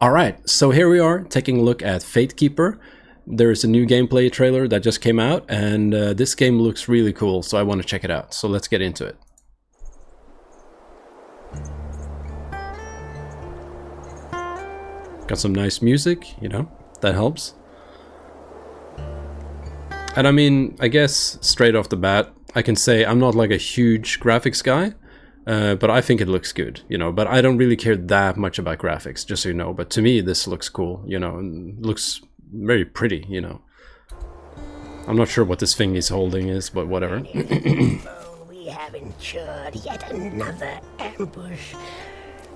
Alright, so here we are taking a look at Fatekeeper. There's a new gameplay trailer that just came out, and this game looks really cool, so I want to check it out. So let's get into it. Got some nice music, you know, that helps. And I mean, I guess straight off the bat, I can say I'm not like a huge graphics guy, but I think it looks good, you know, but I don't really care that much about graphics, just so you know. But to me, this looks cool, you know, and looks very pretty, you know. I'm not sure what this thing he's holding is, but whatever. We have endured yet another ambush.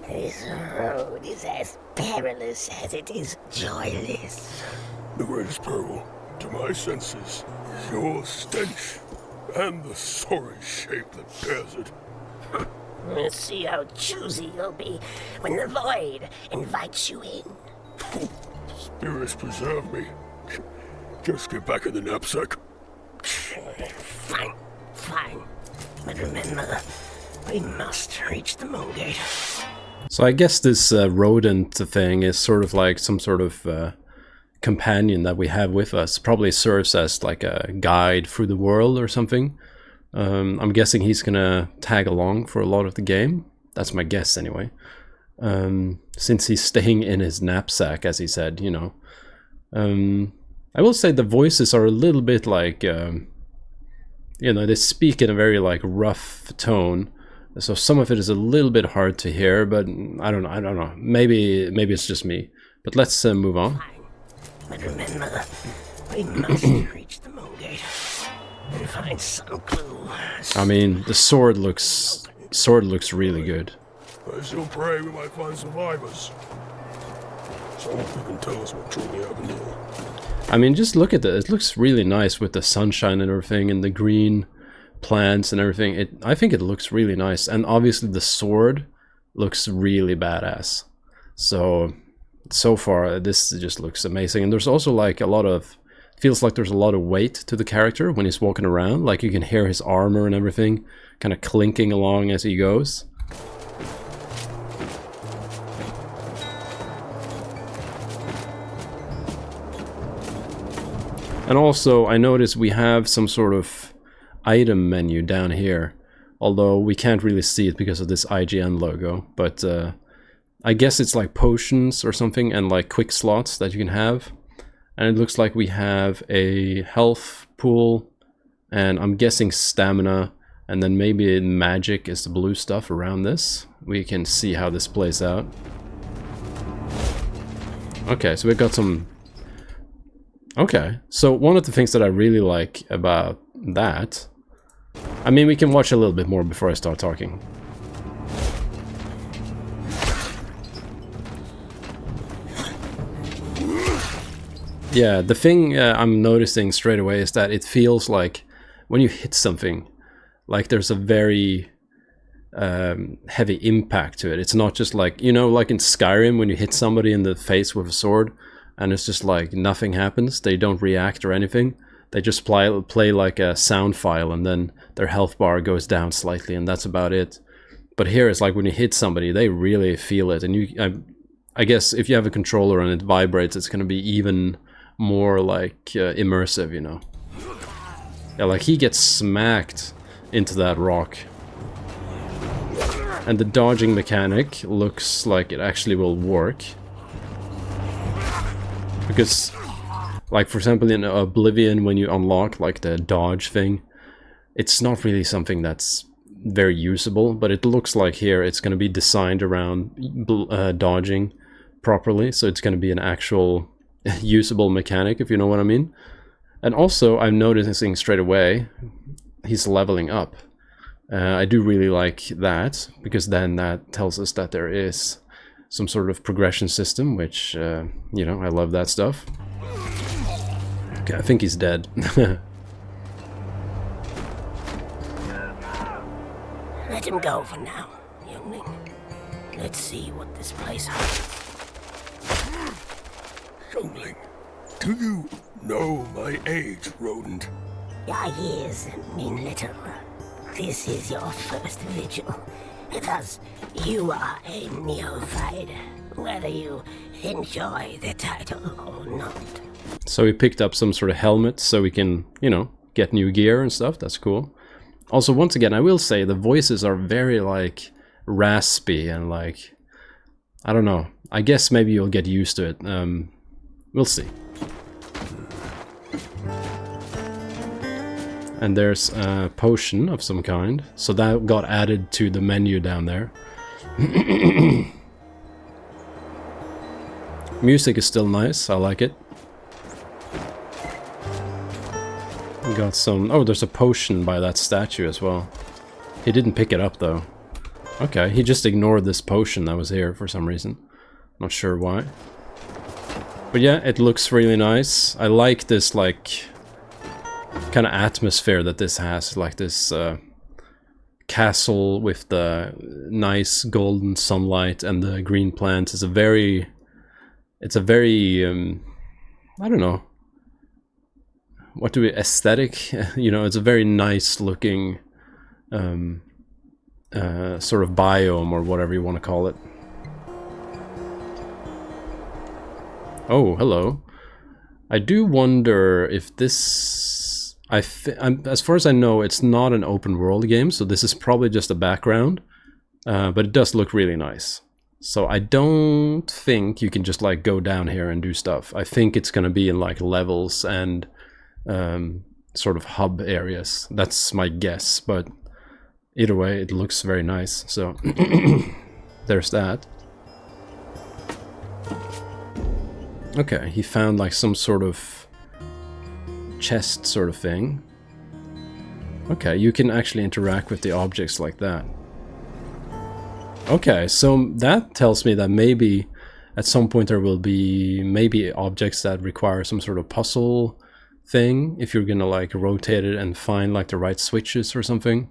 This road is as perilous as it is joyless. The greatest peril, to my senses, is your stench, and the sorry shape that bears it. Let's see how choosy you'll be when the void invites you in. Spirits preserve me. Just get back in the knapsack. Fine, fine. But remember, we must reach the moon gate. So I guess this rodent thing is sort of like some sort of companion that we have with us. Probably serves as like a guide through the world or something. I'm guessing he's gonna tag along for a lot of the game. That's my guess anyway. Since he's staying in his knapsack, as he said, you know. I will say the voices are a little bit like, you know, they speak in a very like rough tone. So some of it is a little bit hard to hear, but I don't know. Maybe it's just me. But let's move on. Fine. But remember, we must reach the moon gate and find some clue. I mean, the sword looks really good. I still pray we might find survivors. Someone who can tell us what truly happened here. I mean, just look at it. It looks really nice with the sunshine and everything, and the green plants and everything. I think it looks really nice, and obviously the sword looks really badass. So far this just looks amazing. And there's also like a lot of, feels like there's a lot of weight to the character when he's walking around. Like you can hear his armor and everything kind of clinking along as he goes. And also I noticed we have some sort of item menu down here, although we can't really see it because of this IGN logo, but I guess it's like potions or something and like quick slots that you can have. And it looks like we have a health pool, and I'm guessing stamina, and then maybe magic is the blue stuff around this. We can see how this plays out. Okay, so we've got some... Okay, so one of the things that I really like about that... I mean, we can watch a little bit more before I start talking. Yeah, the thing I'm noticing straight away is that it feels like when you hit something, like there's a very heavy impact to it. It's not just like, you know, like in Skyrim when you hit somebody in the face with a sword and it's just like nothing happens, they don't react or anything. They just play like a sound file, and then their health bar goes down slightly, and that's about it. But here it's like when you hit somebody, they really feel it. And I guess if you have a controller and it vibrates, it's going to be even more like immersive, you know. Yeah, like he gets smacked into that rock. And the dodging mechanic looks like it actually will work. Because... like, for example, in Oblivion, when you unlock, like, the dodge thing, it's not really something that's very usable, but it looks like here it's going to be designed around dodging properly, so it's going to be an actual usable mechanic, if you know what I mean. And also, I'm noticing straight away, he's leveling up. I do really like that, because then that tells us that there is some sort of progression system, which, you know, I love that stuff. Okay, I think he's dead. Let him go for now, youngling. Let's see what this place holds. Youngling, do you know my age, rodent? Your years mean little. This is your first vigil. Thus, you are a neophyte. whether you enjoy the title or not. So we picked up some sort of helmet so we can, you know, get new gear and stuff. That's cool. Also, once again, I will say the voices are very, like, raspy and, like, I don't know. I guess maybe you'll get used to it. We'll see. And there's a potion of some kind. So that got added to the menu down there. Music is still nice. I like it. Got some... Oh, there's a potion by that statue as well. He didn't pick it up, though. Okay, he just ignored this potion that was here for some reason. Not sure why. But yeah, it looks really nice. I like this, like, kind of atmosphere that this has. Like this castle with the nice golden sunlight and the green plants. It's a very... I don't know. What do we... aesthetic? You know, it's a very nice looking sort of biome or whatever you want to call it. Oh, hello. I do wonder if this... as far as I know, it's not an open world game, so this is probably just a background. But it does look really nice. So I don't think you can just like go down here and do stuff. I think it's going to be in like levels and sort of hub areas. That's my guess, but either way, it looks very nice. So there's that. Okay, he found like some sort of chest sort of thing. Okay, you can actually interact with the objects like that. Okay, so that tells me that maybe at some point there will be maybe objects that require some sort of puzzle thing, if you're gonna like rotate it and find like the right switches or something.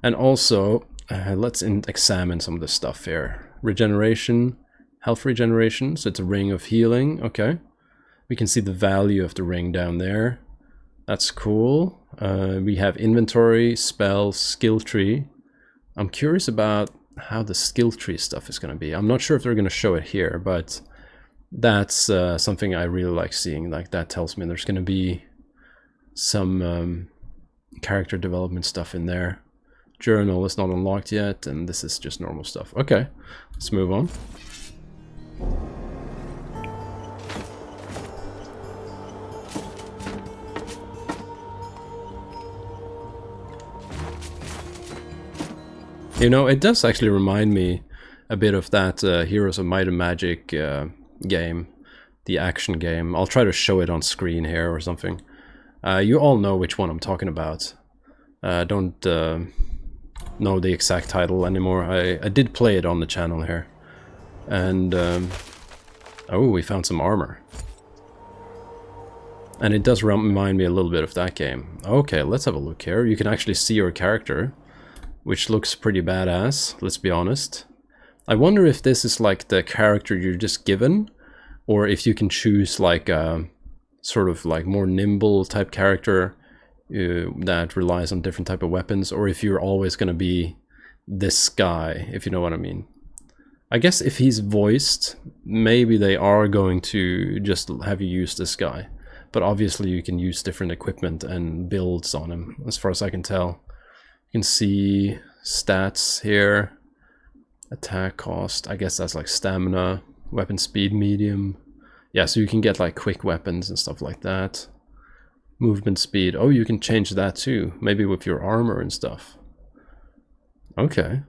And also, let's examine some of this stuff here. Regeneration, health regeneration, so it's a ring of healing, okay. We can see the value of the ring down there. That's cool. We have inventory, spells, skill tree. I'm curious about how the skill tree stuff is going to be. I'm not sure if they're going to show it here, but that's something I really like seeing. Like, that tells me there's going to be some character development stuff in there. Journal is not unlocked yet, and this is just normal stuff. Okay, let's move on. You know, it does actually remind me a bit of that Heroes of Might and Magic game, the action game. I'll try to show it on screen here or something. You all know which one I'm talking about. Don't know the exact title anymore. I did play it on the channel here. And, oh, we found some armor. And it does remind me a little bit of that game. Okay, let's have a look here. You can actually see your character, which looks pretty badass, let's be honest. I wonder if this is like the character you're just given, or if you can choose like a sort of like more nimble type character that relies on different type of weapons, or if you're always going to be this guy, if you know what I mean. I guess if he's voiced, maybe they are going to just have you use this guy. But obviously you can use different equipment and builds on him, as far as I can tell. You can see stats here, attack cost, I guess that's like stamina, weapon speed medium. Yeah, so you can get like quick weapons and stuff like that. Movement speed, oh, you can change that too, maybe with your armor and stuff. Okay.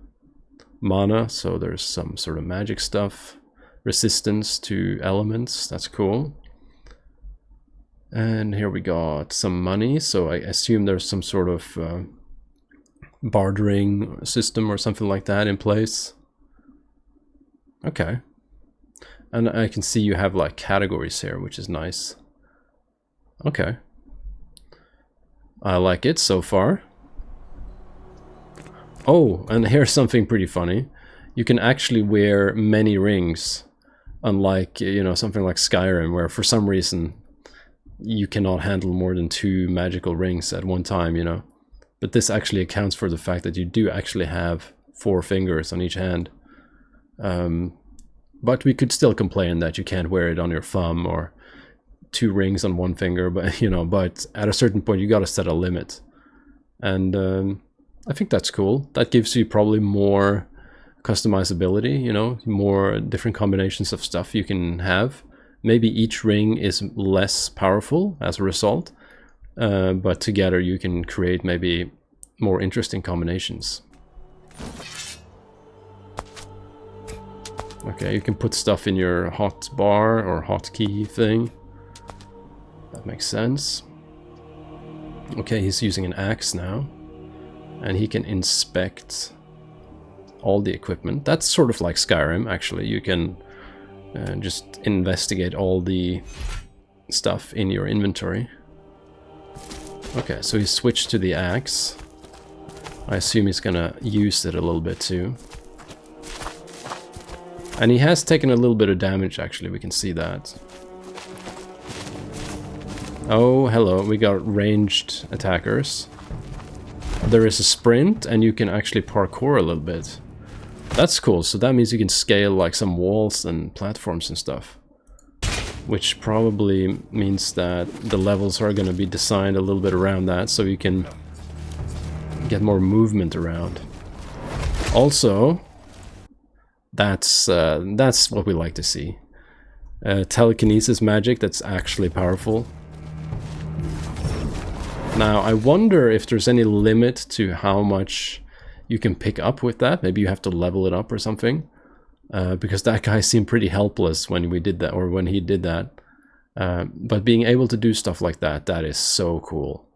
Mana, so there's some sort of magic stuff. Resistance to elements, that's cool. And here we got some money, so I assume there's some sort of bartering system or something like that in place. Okay. And I can see you have like categories here, which is nice. Okay. I like it so far. Oh, and here's something pretty funny. You can actually wear many rings, unlike, you know, something like Skyrim, where for some reason you cannot handle more than 2 magical rings at one time, you know. But this actually accounts for the fact that you do actually have 4 fingers on each hand. But we could still complain that you can't wear it on your thumb or 2 rings on 1 finger, but you know, but at a certain point you gotta set a limit. And I think that's cool. That gives you probably more customizability, you know, more different combinations of stuff you can have. Maybe each ring is less powerful as a result, but together you can create maybe more interesting combinations. Okay, you can put stuff in your hot bar or hotkey thing. That makes sense. Okay, he's using an axe now, and he can inspect all the equipment. That's sort of like Skyrim, actually. You can just investigate all the stuff in your inventory. Okay, so he switched to the axe. I assume he's gonna use it a little bit too. And he has taken a little bit of damage, actually, we can see that. Oh, hello, we got ranged attackers. There is a sprint, and you can actually parkour a little bit. That's cool, so that means you can scale like some walls and platforms and stuff. Which probably means that the levels are going to be designed a little bit around that, so you can get more movement around. Also, that's what we like to see. Telekinesis magic that's actually powerful. Now, I wonder if there's any limit to how much you can pick up with that. Maybe you have to level it up or something. Because that guy seemed pretty helpless when we did that, or when he did that. But being able to do stuff like that, that is so cool.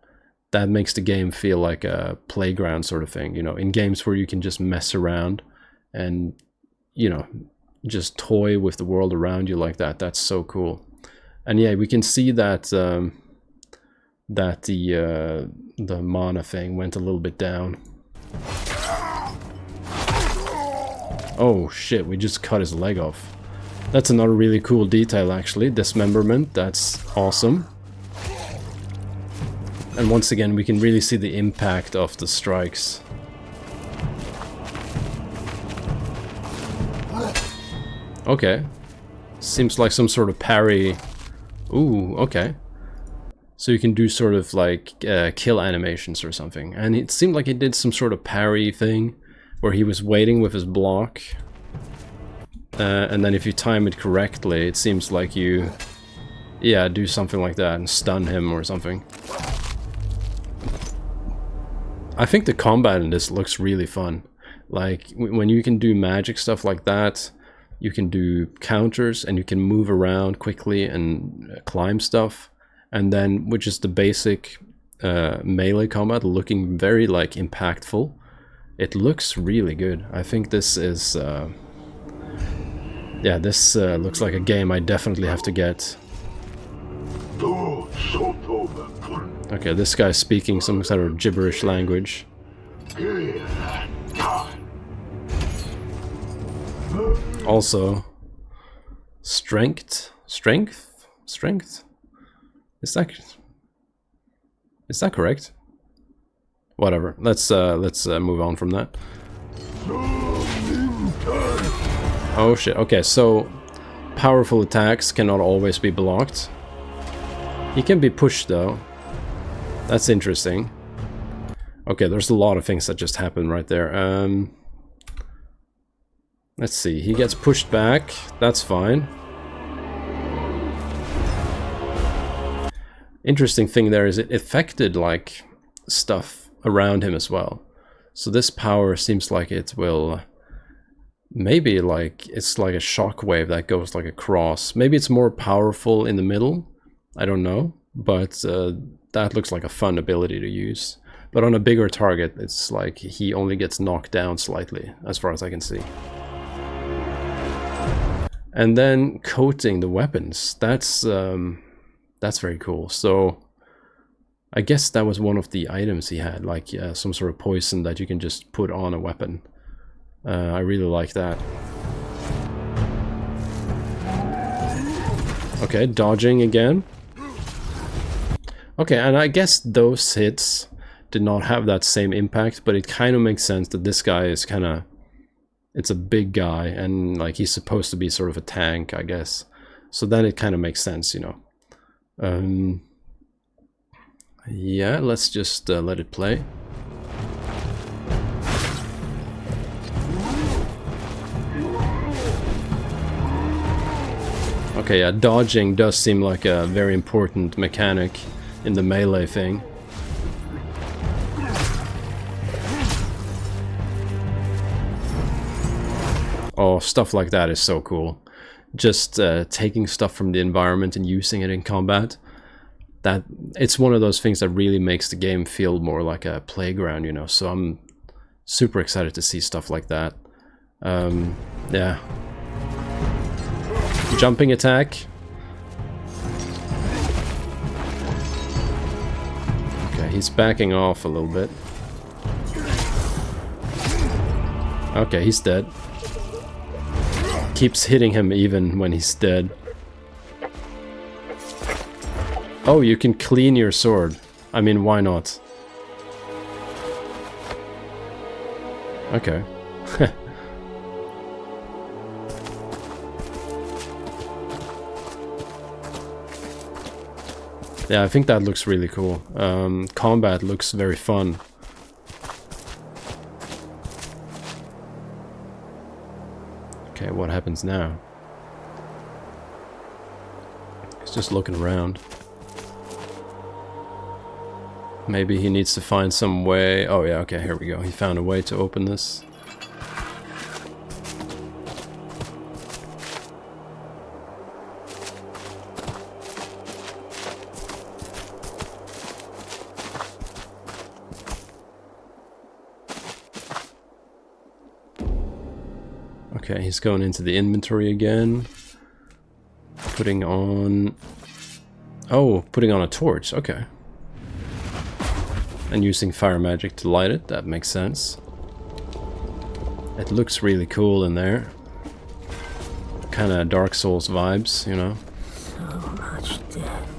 That makes the game feel like a playground sort of thing, you know, in games where you can just mess around and, you know, just toy with the world around you like that. That's so cool. And yeah, we can see that the mana thing went a little bit down. Oh shit, we just cut his leg off. That's another really cool detail, actually. Dismemberment, that's awesome. And once again, we can really see the impact of the strikes. Okay. Seems like some sort of parry. Ooh, okay. So you can do sort of like kill animations or something. And it seemed like he did some sort of parry thing, where he was waiting with his block. And then if you time it correctly, it seems like you, yeah, do something like that and stun him or something. I think the combat in this looks really fun. Like, when you can do magic stuff like that, you can do counters and you can move around quickly and climb stuff. And then, which is the basic melee combat, looking very, like, impactful. It looks really good. I think this is, yeah, this looks like a game I definitely have to get. Okay, this guy's speaking some sort of gibberish language. Also, strength? Is that correct? Whatever. Let's move on from that. Oh shit. Okay, so powerful attacks cannot always be blocked. He can be pushed though. That's interesting. Okay, there's a lot of things that just happened right there. Let's see. He gets pushed back. That's fine. Interesting thing there is it affected like stuff around him as well. So this power seems like it will maybe like it's like a shockwave that goes like across. Maybe it's more powerful in the middle. I don't know, but that looks like a fun ability to use. But on a bigger target, it's like he only gets knocked down slightly, as far as I can see. And then coating the weapons. That's very cool. So I guess that was one of the items he had, like some sort of poison that you can just put on a weapon. I really like that. Okay, dodging again. Okay, and I guess those hits did not have that same impact, but it kind of makes sense that this guy is kind of it's a big guy, and like he's supposed to be sort of a tank, I guess. So then it kind of makes sense, you know. Yeah, let's just let it play. Okay, yeah, dodging does seem like a very important mechanic in the melee thing. Oh, stuff like that is so cool. Just taking stuff from the environment and using it in combat. That it's one of those things that really makes the game feel more like a playground, you know. So I'm super excited to see stuff like that. Yeah. Jumping attack. Okay, he's backing off a little bit. Okay, he's dead. Keeps hitting him even when he's dead. Oh, you can clean your sword. I mean, why not? Okay. Yeah, I think that looks really cool. Combat looks very fun. Okay, what happens now? He's just looking around. Maybe he needs to find some way... Oh yeah, okay, here we go. He found a way to open this. Okay, he's going into the inventory again. Putting on... Oh, putting on a torch, okay. And using fire magic to light it, that makes sense. It looks really cool in there. Kinda Dark Souls vibes, you know. So much death.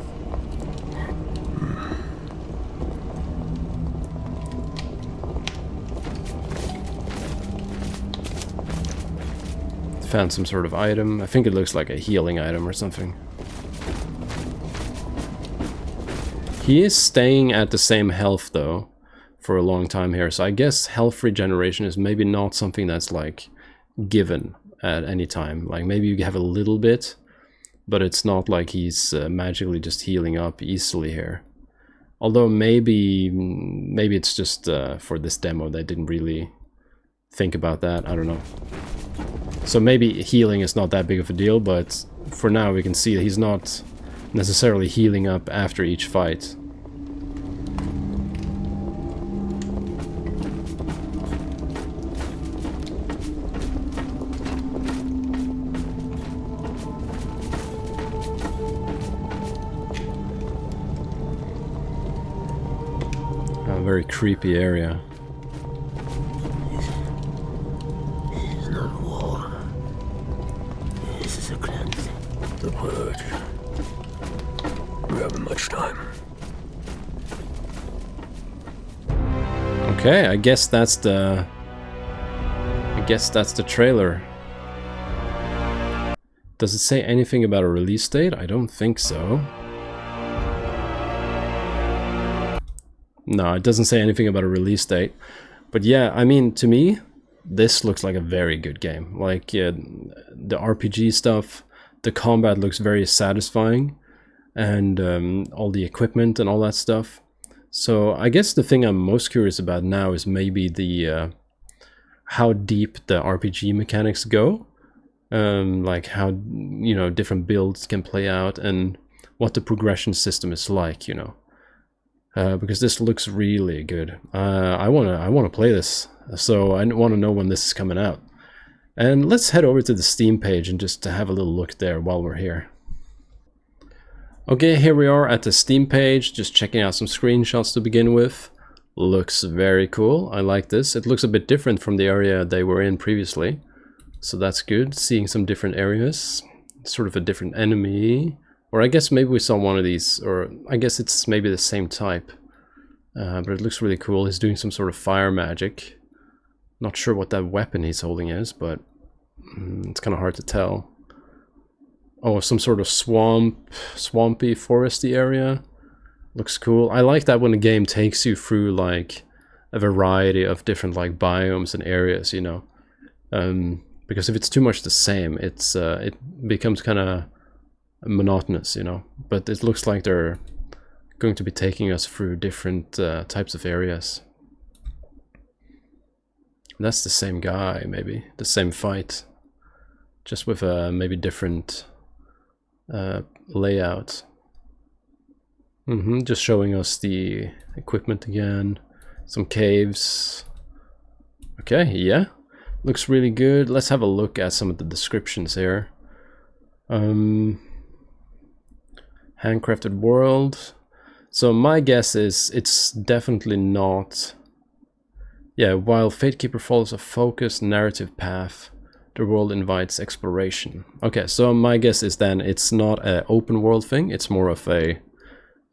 Found some sort of item. I think it looks like a healing item or something. He is staying at the same health though for a long time here, so I guess health regeneration is maybe not something that's like given at any time. Like maybe you have a little bit, but it's not like he's magically just healing up easily here. Although maybe it's just for this demo they didn't really think about that. I don't know. So maybe healing is not that big of a deal, but for now we can see that he's not necessarily healing up after each fight. A very creepy area. This is not war. This is a cleansing. The purge. We haven't much time. Okay, I guess that's the trailer. Does it say anything about a release date? I don't think so. No, it doesn't say anything about a release date. But yeah, I mean, to me, this looks like a very good game. Like, the RPG stuff, the combat looks very satisfying, and all the equipment and all that stuff. So I guess the thing I'm most curious about now is maybe the how deep the RPG mechanics go. Like how, you know, different builds can play out and what the progression system is like, you know. Because this looks really good. I wanna play this, so I want to know when this is coming out. And let's head over to the Steam page and just have a little look there while we're here. Okay, here we are at the Steam page, just checking out some screenshots to begin with. Looks very cool. I like this. It looks a bit different from the area they were in previously, so that's good. Seeing some different areas, sort of a different enemy. Or I guess maybe we saw one of these, or I guess it's maybe the same type. But it looks really cool. He's doing some sort of fire magic. Not sure what that weapon he's holding is, but it's kind of hard to tell. Oh, some sort of swampy, foresty area. Looks cool. I like that when a game takes you through like a variety of different like biomes and areas, you know. Because if it's too much the same, it becomes kind of monotonous, you know. But it looks like they're going to be taking us through different types of areas. That's the same guy, maybe the same fight, just with a maybe different layout. Just showing us the equipment again, some caves. Okay, yeah, looks really good. Let's have a look at some of the descriptions here. Handcrafted world. So my guess is it's definitely not. Yeah, while Fatekeeper follows a focused narrative path, the world invites exploration. Okay, so my guess is then it's not an open world thing, it's more of a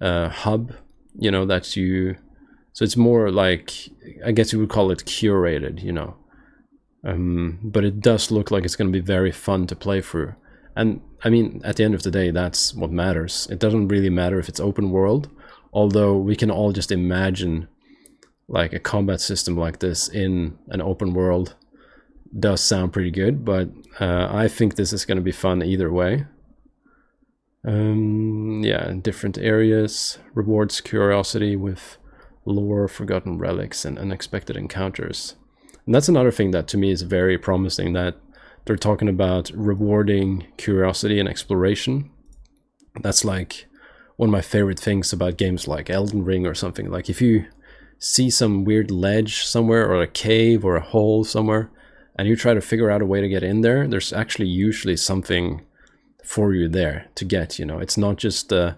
hub, you know, that you... So it's more like, I guess you would call it curated, you know. But it does look like it's going to be very fun to play through. And, I mean, at the end of the day, that's what matters. It doesn't really matter if it's open world, although we can all just imagine like a combat system like this in an open world does sound pretty good, but I think this is going to be fun either way. Yeah, different areas, rewards curiosity with lore, forgotten relics, and unexpected encounters. And that's another thing that to me is very promising, that they're talking about rewarding curiosity and exploration. That's like one of my favorite things about games like Elden Ring or something. Like if you see some weird ledge somewhere, or a cave or a hole somewhere, and you try to figure out a way to get in there, there's actually usually something for you there to get, you know. It's not just in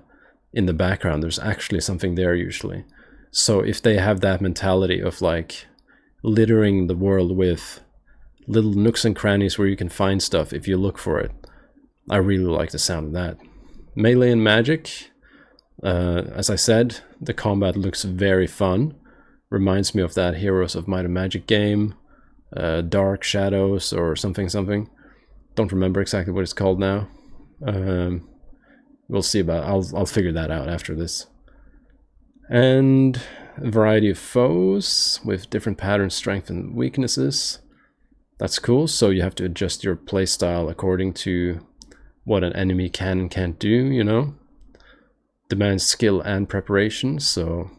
the background, there's actually something there usually. So if they have that mentality of like littering the world with little nooks and crannies where you can find stuff if you look for it, I really like the sound of that. Melee and magic, as I said, the combat looks very fun. Reminds me of that Heroes of Might and Magic game, Dark Shadows or something. Don't remember exactly what it's called now. We'll see about it. I'll figure that out after this. And a variety of foes with different patterns, strength, and weaknesses. That's cool. So you have to adjust your playstyle according to what an enemy can and can't do, you know. Demands skill and preparation, so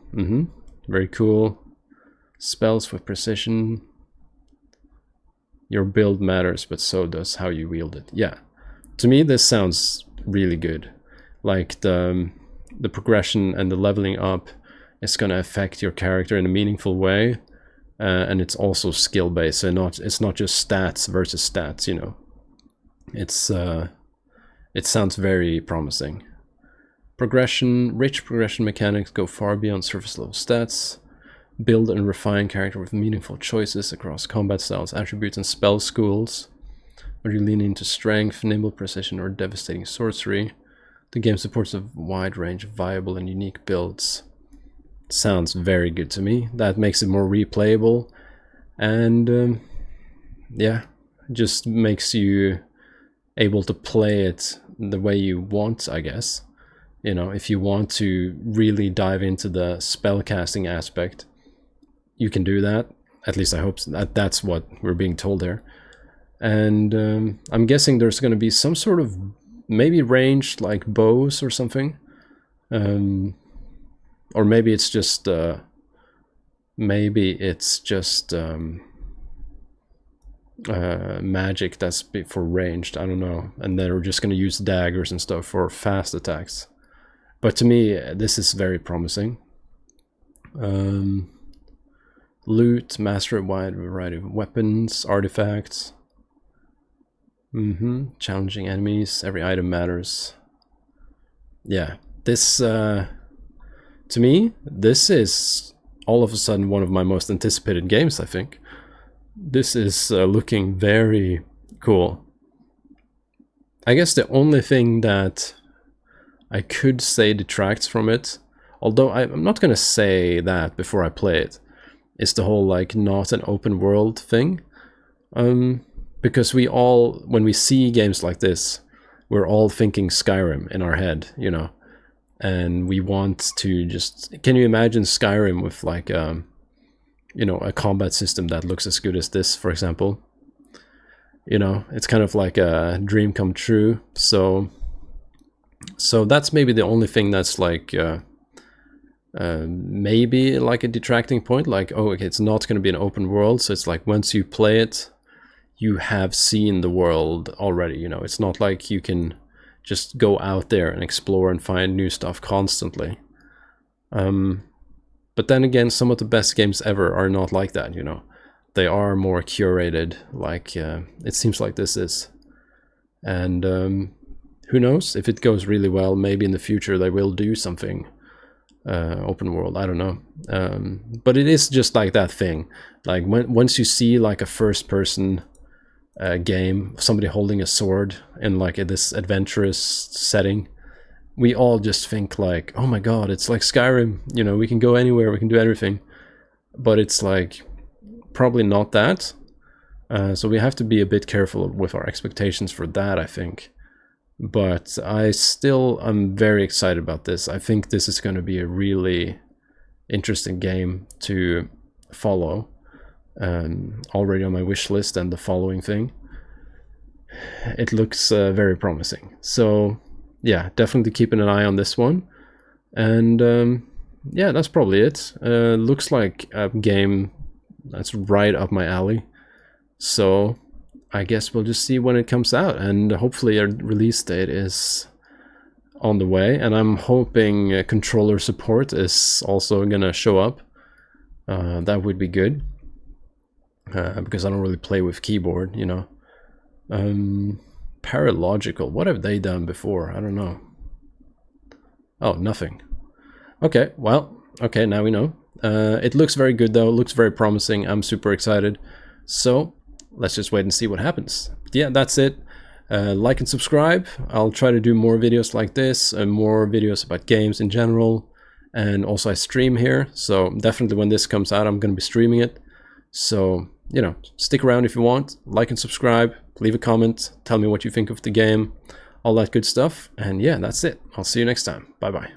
very cool. Spells with precision. Your build matters, but so does how you wield it. Yeah, to me this sounds really good. Like the progression and the leveling up is going to affect your character in a meaningful way, and it's also skill based. So it's not just stats versus stats, you know. It sounds very promising. Rich progression mechanics go far beyond surface level stats. Build and refine character with meaningful choices across combat styles, attributes, and spell schools. Whether you lean into strength, nimble precision, or devastating sorcery, the game supports a wide range of viable and unique builds. Sounds very good to me. That makes it more replayable, and yeah, just makes you able to play it the way you want, I guess. You know, if you want to really dive into the spellcasting aspect, you can do that. At least I hope so. That's what we're being told here. And I'm guessing there's going to be some sort of maybe ranged like bows or something. Or maybe it's just magic that's for ranged. I don't know. And they're just going to use daggers and stuff for fast attacks. But to me, this is very promising. Loot, master a wide variety of weapons, artifacts. Challenging enemies, every item matters. Yeah, this, to me, this is all of a sudden one of my most anticipated games, I think. This is looking very cool. I guess the only thing that I could say detracts from it, although I'm not going to say that before I play it, is the whole like not an open world thing. Because we all, when we see games like this, we're all thinking Skyrim in our head, you know, and we want to just, can you imagine Skyrim with like, you know, a combat system that looks as good as this, for example? You know, it's kind of like a dream come true. So that's maybe the only thing that's like, maybe like a detracting point, like, oh, okay, it's not going to be an open world, so it's like once you play it, you have seen the world already, you know. It's not like you can just go out there and explore and find new stuff constantly. But then again, some of the best games ever are not like that, you know. They are more curated, like it seems like this is. And who knows, if it goes really well, maybe in the future they will do something open world, I don't know. But it is just like that thing, like once you see like a first person game, somebody holding a sword in like this adventurous setting, we all just think like, oh my god, it's like Skyrim, you know, we can go anywhere, we can do everything. But it's like probably not that. So we have to be a bit careful with our expectations for that, I think. But I'm very excited about this. I think this is going to be a really interesting game to follow. Already on my wish list, and the following thing, it looks very promising. So yeah, definitely keeping an eye on this one. And yeah, that's probably it. Looks like a game that's right up my alley. So I guess we'll just see when it comes out, and hopefully a release date is on the way. And I'm hoping controller support is also gonna show up. That would be good. Because I don't really play with keyboard, you know. Paralogical, what have they done before? I don't know. Oh, nothing. Okay, well, okay, now we know. It looks very good though, it looks very promising. I'm super excited. So let's just wait and see what happens. But yeah, that's it. Like and subscribe. I'll try to do more videos like this, and more videos about games in general. And also I stream here, so definitely when this comes out, I'm going to be streaming it. So, you know, stick around if you want, like and subscribe, leave a comment, tell me what you think of the game, all that good stuff. And yeah, that's it. I'll see you next time. Bye bye.